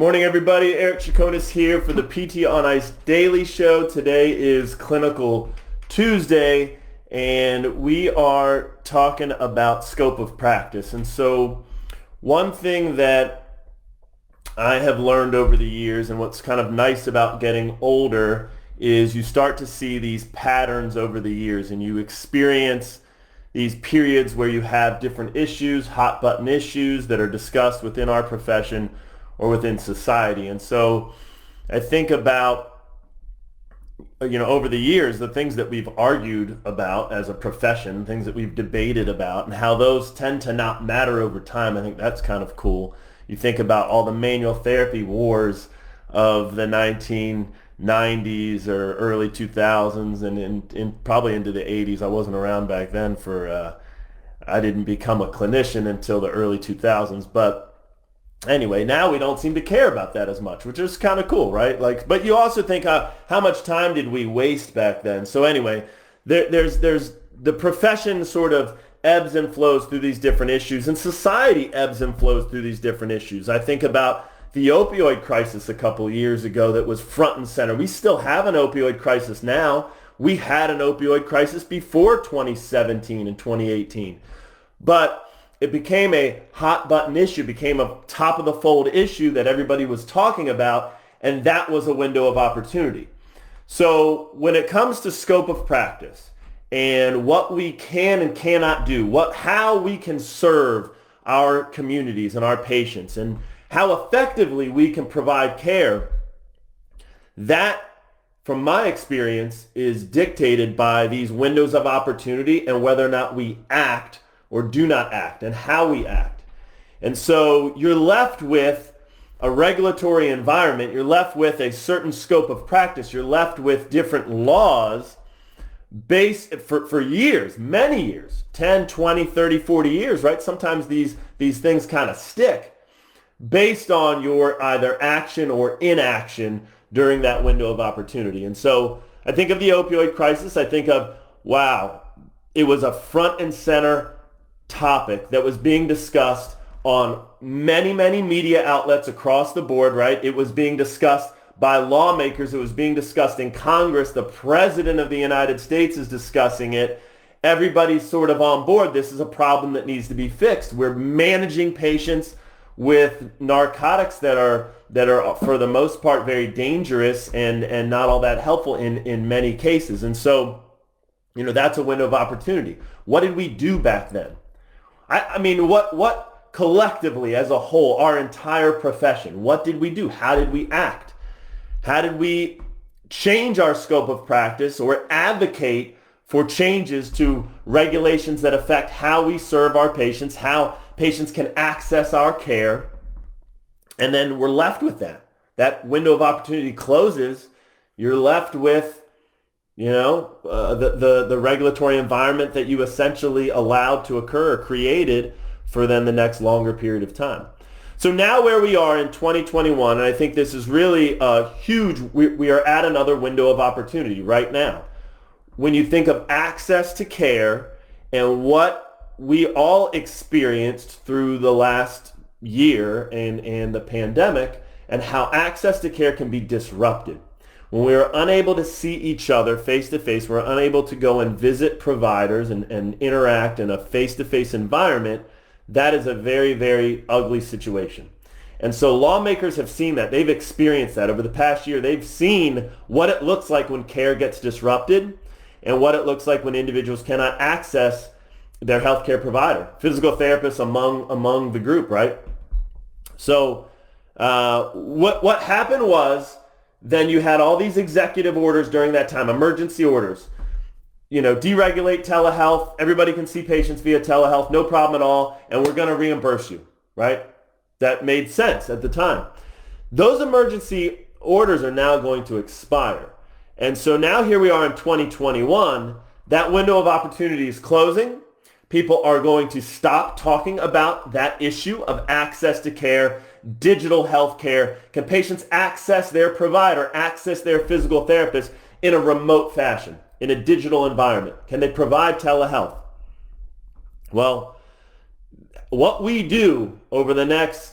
Morning, everybody. Eric Chaconis here for the PT on Ice Daily Show. Today is Clinical Tuesday, and we are talking about scope of practice. And so one thing that I have learned over the years, and what's kind of nice about getting older, is you start to see these patterns over the years, and you experience these periods where you have different issues, hot button issues that are discussed within our profession or within society. And so I think about, over the years, the things that we've argued about as a profession, things that we've debated about, and how those tend to not matter over time. I think that's kind of cool. You think about all the manual therapy wars of the 1990s or early 2000s and probably into the 80s. I wasn't around back then I didn't become a clinician until the early 2000s. But anyway, now we don't seem to care about that as much, which is kind of cool, right? But you also think how much time did we waste back then? So anyway, there's the profession sort of ebbs and flows through these different issues, and society ebbs and flows through these different issues. I think about the opioid crisis a couple of years ago that was front and center. We still have an opioid crisis now. We had an opioid crisis before 2017 and 2018. But it became a hot button issue, became a top of the fold issue that everybody was talking about, and that was a window of opportunity. So when it comes to scope of practice and what we can and cannot do, how we can serve our communities and our patients, and how effectively we can provide care, that, from my experience, is dictated by these windows of opportunity and whether or not we act or do not act, and how we act. And so you're left with a regulatory environment, you're left with a certain scope of practice, you're left with different laws based for years, many years, 10, 20, 30, 40 years, right? Sometimes these things kind of stick based on your either action or inaction during that window of opportunity. And so I think of the opioid crisis, I think of, wow, it was a front and center topic that was being discussed on many, many media outlets across the board, right? It was being discussed by lawmakers. It was being discussed in Congress. The President of the United States is discussing it. Everybody's sort of on board. This is a problem that needs to be fixed. We're managing patients with narcotics that are for the most part very dangerous and not all that helpful in many cases. And so, that's a window of opportunity. What did we do back then? I mean, what collectively as a whole, our entire profession, what did we do? How did we act? How did we change our scope of practice or advocate for changes to regulations that affect how we serve our patients, how patients can access our care? And then we're left with that. That window of opportunity closes. You're left with the regulatory environment that you essentially allowed to occur or created for then the next longer period of time. So now where we are in 2021, and I think this is really a huge, we are at another window of opportunity right now. When you think of access to care and what we all experienced through the last year and the pandemic, and how access to care can be disrupted. When we are unable to see each other face to face, we're unable to go and visit providers and interact in a face-to-face environment, that is a very, very ugly situation. And so lawmakers have seen that. They've experienced that over the past year. They've seen what it looks like when care gets disrupted and what it looks like when individuals cannot access their healthcare provider, physical therapists among the group, right? So what happened was, then you had all these executive orders during that time, emergency orders, deregulate telehealth. Everybody can see patients via telehealth, no problem at all. And we're going to reimburse you, right? That made sense at the time. Those emergency orders are now going to expire. And so now here we are in 2021. That window of opportunity is closing. People are going to stop talking about that issue of access to care, digital health care. Can patients access their provider, access their physical therapist in a remote fashion, in a digital environment? Can they provide telehealth? Well, what we do over the next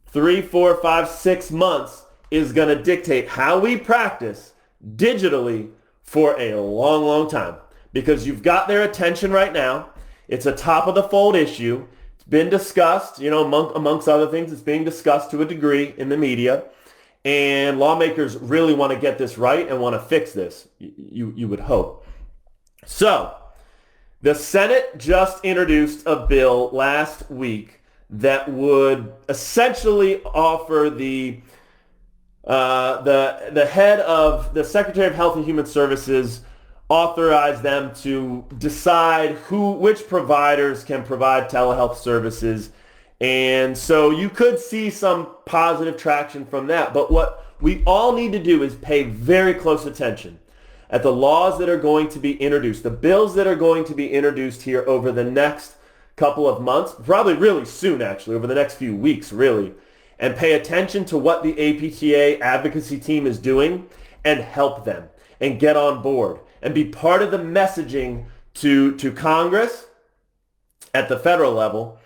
3, 4, 5, 6 months is going to dictate how we practice digitally for a long, long time, because you've got their attention right now. It's a top of the fold issue. It's been discussed, amongst other things. It's being discussed to a degree in the media, and lawmakers really want to get this right and want to fix this. You would hope. So the Senate just introduced a bill last week that would essentially offer the head of the Secretary of Health and Human Services, authorize them to decide which providers can provide telehealth services. And so you could see some positive traction from that. But what we all need to do is pay very close attention at the laws that are going to be introduced, the bills that are going to be introduced here over the next couple of months, probably really soon actually, over the next few weeks really, and pay attention to what the APTA advocacy team is doing and help them and get on board and be part of the messaging to Congress at the federal level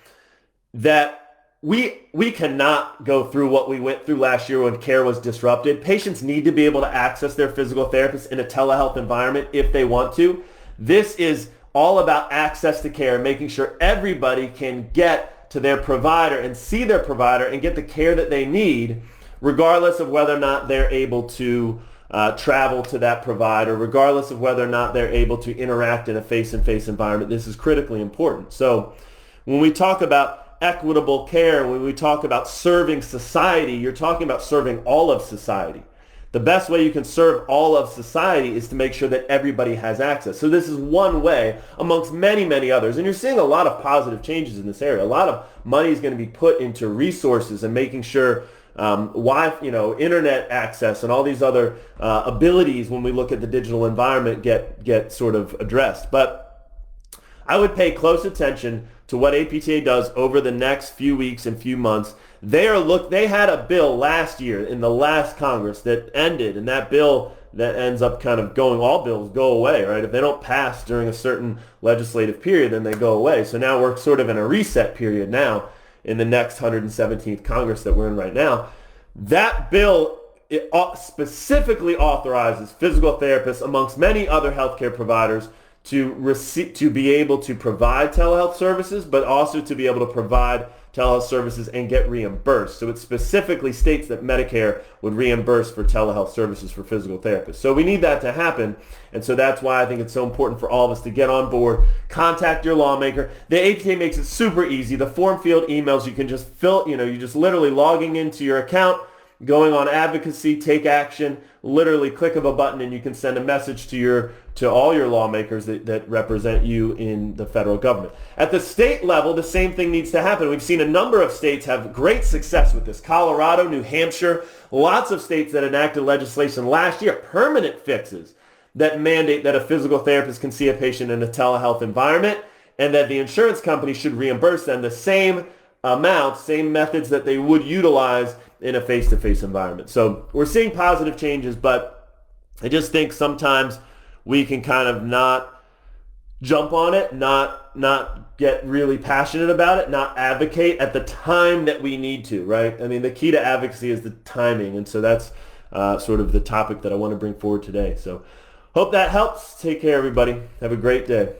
that we cannot go through what we went through last year when care was disrupted. Patients need to be able to access their physical therapist in a telehealth environment if they want to. This is all about access to care, making sure everybody can get to their provider and see their provider and get the care that they need, regardless of whether or not they're able to travel to that provider, regardless of whether or not they're able to interact in a face-to-face environment. This is critically important. So when we talk about equitable care, when we talk about serving society, you're talking about serving all of society. The best way you can serve all of society is to make sure that everybody has access. So this is one way amongst many, many others. And you're seeing a lot of positive changes in this area. A lot of money is going to be put into resources and making sure internet access and all these other abilities when we look at the digital environment get sort of addressed. But I would pay close attention to what APTA does over the next few weeks and few months. They had a bill last year in the last Congress that ended, and that bill that ends up kind of all bills go away, right? If they don't pass during a certain legislative period, then they go away. So now we're sort of in a reset period now in the next 117th Congress that we're in right now. That bill specifically authorizes physical therapists, amongst many other healthcare providers, to be able to provide telehealth services, but also to be able to provide telehealth services and get reimbursed. So it specifically states that Medicare would reimburse for telehealth services for physical therapists. So we need that to happen. And so that's why I think it's so important for all of us to get on board, contact your lawmaker. The APTA makes it super easy. The form field emails, you can just fill, you just literally logging into your account, going on advocacy, take action, literally click of a button, and you can send a message to all your lawmakers that represent you in the federal government. At the state level, the same thing needs to happen. We've seen a number of states have great success with this. Colorado, New Hampshire, lots of states that enacted legislation last year, permanent fixes that mandate that a physical therapist can see a patient in a telehealth environment, and that the insurance company should reimburse them the same amount, same methods that they would utilize in a face-to-face environment. So we're seeing positive changes, but I just think sometimes we can kind of not jump on it, not get really passionate about it, not advocate at the time that we need to, right? I mean, the key to advocacy is the timing, and so that's sort of the topic that I want to bring forward today. So hope that helps. Take care, everybody. Have a great day.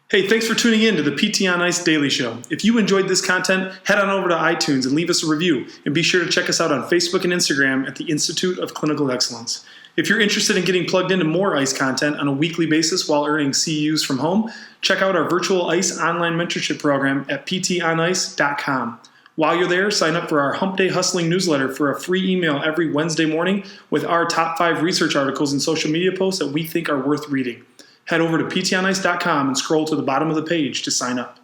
Hey, thanks for tuning in to the PT on Ice Daily Show. If you enjoyed this content, head on over to iTunes and leave us a review. And be sure to check us out on Facebook and Instagram at the Institute of Clinical Excellence. If you're interested in getting plugged into more ICE content on a weekly basis while earning CEUs from home, check out our virtual ICE online mentorship program at ptonice.com. While you're there, sign up for our Hump Day Hustling newsletter for a free email every Wednesday morning with our top 5 research articles and social media posts that we think are worth reading. Head over to ptonice.com and scroll to the bottom of the page to sign up.